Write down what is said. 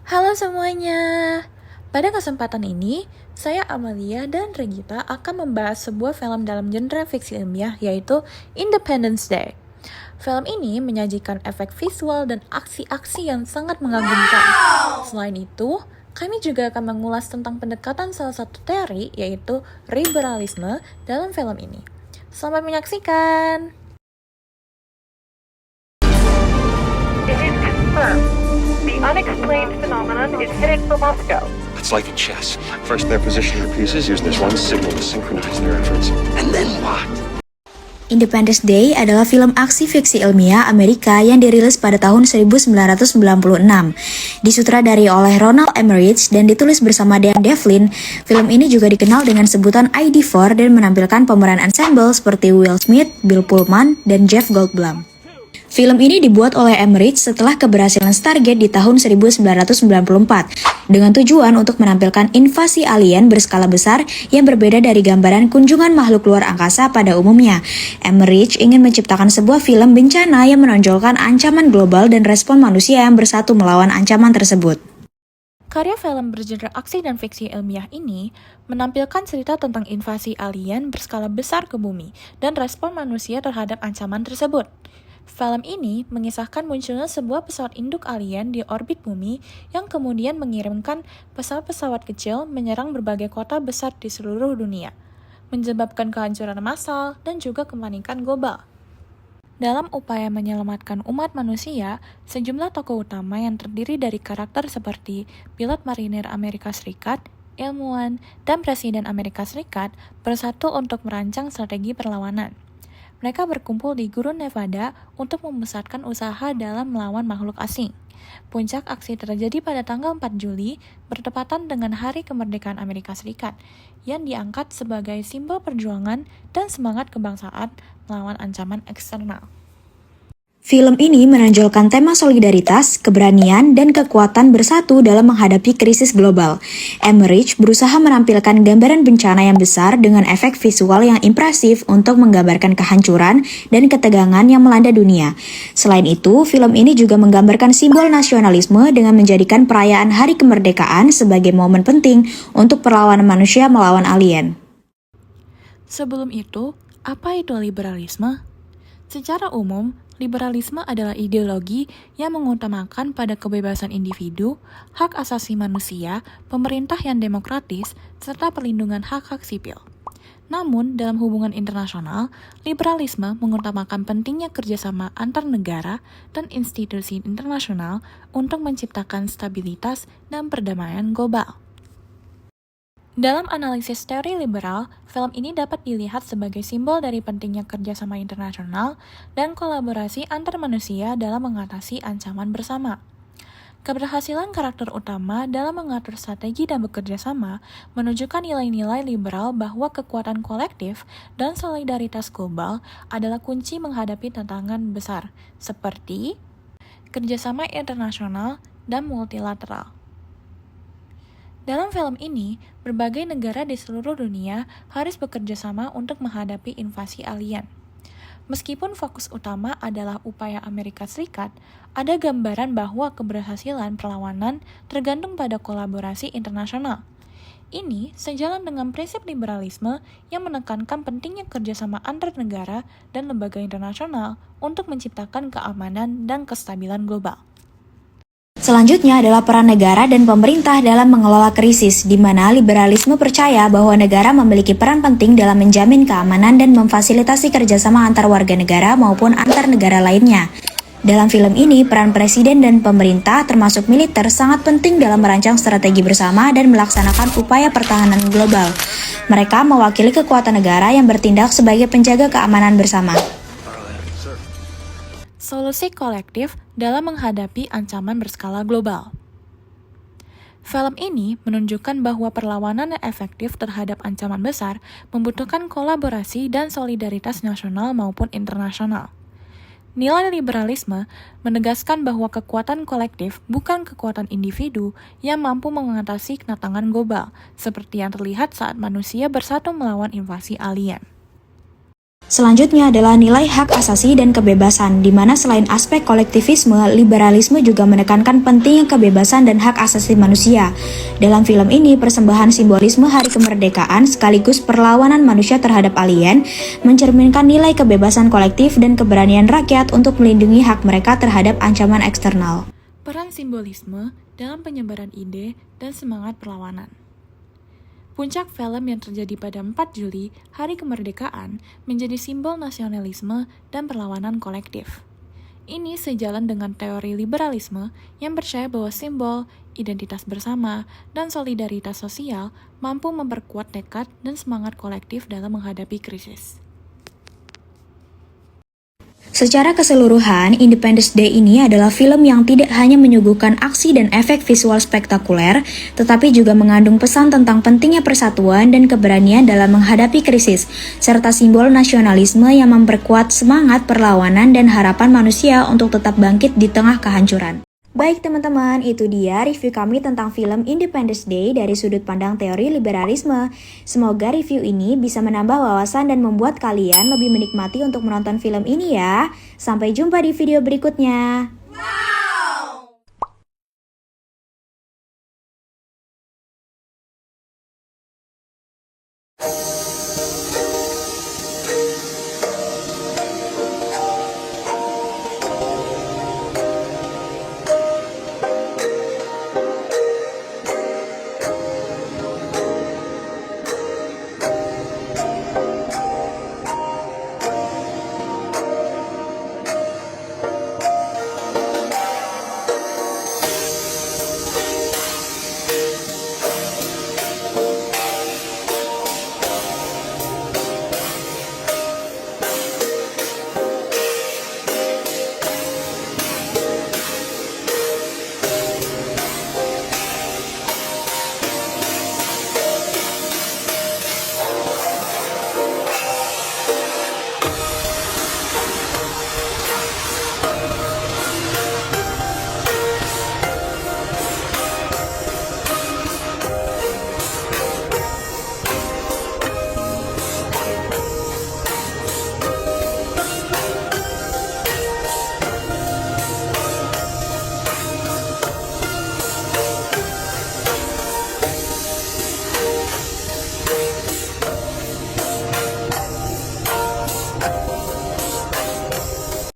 Halo semuanya. Pada kesempatan ini, saya Amalia dan Regita akan membahas sebuah film dalam genre fiksi ilmiah yaitu Independence Day. Film ini menyajikan efek visual dan aksi-aksi yang sangat mengagumkan. Selain itu, kami juga akan mengulas tentang pendekatan salah satu teori yaitu liberalisme dalam film ini. Selamat menyaksikan. It is confirmed. The unexplained phenomenon is headed for Moscow. It's like a chess. First, they're positioning the pieces using this one signal to synchronize their efforts. And then what? Independence Day adalah film aksi fiksi ilmiah Amerika yang dirilis pada tahun 1996. Disutradari oleh Ronald Emmerich dan ditulis bersama Dan Devlin, film ini juga dikenal dengan sebutan ID4 dan menampilkan pemeran ensemble seperti Will Smith, Bill Pullman, dan Jeff Goldblum. Film ini dibuat oleh Emmerich setelah keberhasilan Stargate di tahun 1994 dengan tujuan untuk menampilkan invasi alien berskala besar yang berbeda dari gambaran kunjungan makhluk luar angkasa pada umumnya. Emmerich ingin menciptakan sebuah film bencana yang menonjolkan ancaman global dan respon manusia yang bersatu melawan ancaman tersebut. Karya film bergenre aksi dan fiksi ilmiah ini menampilkan cerita tentang invasi alien berskala besar ke bumi dan respon manusia terhadap ancaman tersebut. Film ini mengisahkan munculnya sebuah pesawat induk alien di orbit bumi yang kemudian mengirimkan pesawat-pesawat kecil menyerang berbagai kota besar di seluruh dunia, menyebabkan kehancuran massal dan juga kepanikan global. Dalam upaya menyelamatkan umat manusia, sejumlah tokoh utama yang terdiri dari karakter seperti pilot marinir Amerika Serikat, ilmuwan, dan Presiden Amerika Serikat bersatu untuk merancang strategi perlawanan. Mereka berkumpul di Gurun Nevada untuk membesarkan usaha dalam melawan makhluk asing. Puncak aksi terjadi pada tanggal 4 Juli, bertepatan dengan Hari Kemerdekaan Amerika Serikat, yang diangkat sebagai simbol perjuangan dan semangat kebangsaan melawan ancaman eksternal. Film ini menonjolkan tema solidaritas, keberanian, dan kekuatan bersatu dalam menghadapi krisis global. Emmerich berusaha menampilkan gambaran bencana yang besar dengan efek visual yang impresif untuk menggambarkan kehancuran dan ketegangan yang melanda dunia. Selain itu, film ini juga menggambarkan simbol nasionalisme dengan menjadikan perayaan Hari Kemerdekaan sebagai momen penting untuk perlawanan manusia melawan alien. Sebelum itu, apa itu liberalisme? Secara umum, liberalisme adalah ideologi yang mengutamakan pada kebebasan individu, hak asasi manusia, pemerintah yang demokratis, serta perlindungan hak-hak sipil. Namun, dalam hubungan internasional, liberalisme mengutamakan pentingnya kerjasama antar negara dan institusi internasional untuk menciptakan stabilitas dan perdamaian global. Dalam analisis teori liberal, film ini dapat dilihat sebagai simbol dari pentingnya kerjasama internasional dan kolaborasi antar manusia dalam mengatasi ancaman bersama. Keberhasilan karakter utama dalam mengatur strategi dan bekerja sama menunjukkan nilai-nilai liberal bahwa kekuatan kolektif dan solidaritas global adalah kunci menghadapi tantangan besar, seperti kerjasama internasional dan multilateral. Dalam film ini, berbagai negara di seluruh dunia harus bekerja sama untuk menghadapi invasi alien. Meskipun fokus utama adalah upaya Amerika Serikat, ada gambaran bahwa keberhasilan perlawanan tergantung pada kolaborasi internasional. Ini sejalan dengan prinsip liberalisme yang menekankan pentingnya kerjasama antar negara dan lembaga internasional untuk menciptakan keamanan dan kestabilan global. Selanjutnya adalah peran negara dan pemerintah dalam mengelola krisis, di mana liberalisme percaya bahwa negara memiliki peran penting dalam menjamin keamanan dan memfasilitasi kerjasama antar warga negara maupun antar negara lainnya. Dalam film ini, peran presiden dan pemerintah termasuk militer sangat penting dalam merancang strategi bersama dan melaksanakan upaya pertahanan global. Mereka mewakili kekuatan negara yang bertindak sebagai penjaga keamanan bersama. Solusi kolektif dalam menghadapi ancaman berskala global. Film ini menunjukkan bahwa perlawanan yang efektif terhadap ancaman besar membutuhkan kolaborasi dan solidaritas nasional maupun internasional. Nilai liberalisme menegaskan bahwa kekuatan kolektif bukan kekuatan individu yang mampu mengatasi tantangan global, seperti yang terlihat saat manusia bersatu melawan invasi alien. Selanjutnya adalah nilai hak asasi dan kebebasan, di mana selain aspek kolektivisme, liberalisme juga menekankan pentingnya kebebasan dan hak asasi manusia. Dalam film ini, persembahan simbolisme hari kemerdekaan sekaligus perlawanan manusia terhadap alien mencerminkan nilai kebebasan kolektif dan keberanian rakyat untuk melindungi hak mereka terhadap ancaman eksternal. Peran simbolisme dalam penyebaran ide dan semangat perlawanan. Puncak film yang terjadi pada 4 Juli, Hari Kemerdekaan, menjadi simbol nasionalisme dan perlawanan kolektif. Ini sejalan dengan teori liberalisme yang percaya bahwa simbol, identitas bersama, dan solidaritas sosial mampu memperkuat tekad dan semangat kolektif dalam menghadapi krisis. Secara keseluruhan, Independence Day ini adalah film yang tidak hanya menyuguhkan aksi dan efek visual spektakuler, tetapi juga mengandung pesan tentang pentingnya persatuan dan keberanian dalam menghadapi krisis, serta simbol nasionalisme yang memperkuat semangat perlawanan dan harapan manusia untuk tetap bangkit di tengah kehancuran. Baik teman-teman, itu dia review kami tentang film Independence Day dari sudut pandang teori liberalisme. Semoga review ini bisa menambah wawasan dan membuat kalian lebih menikmati untuk menonton film ini ya. Sampai jumpa di video berikutnya.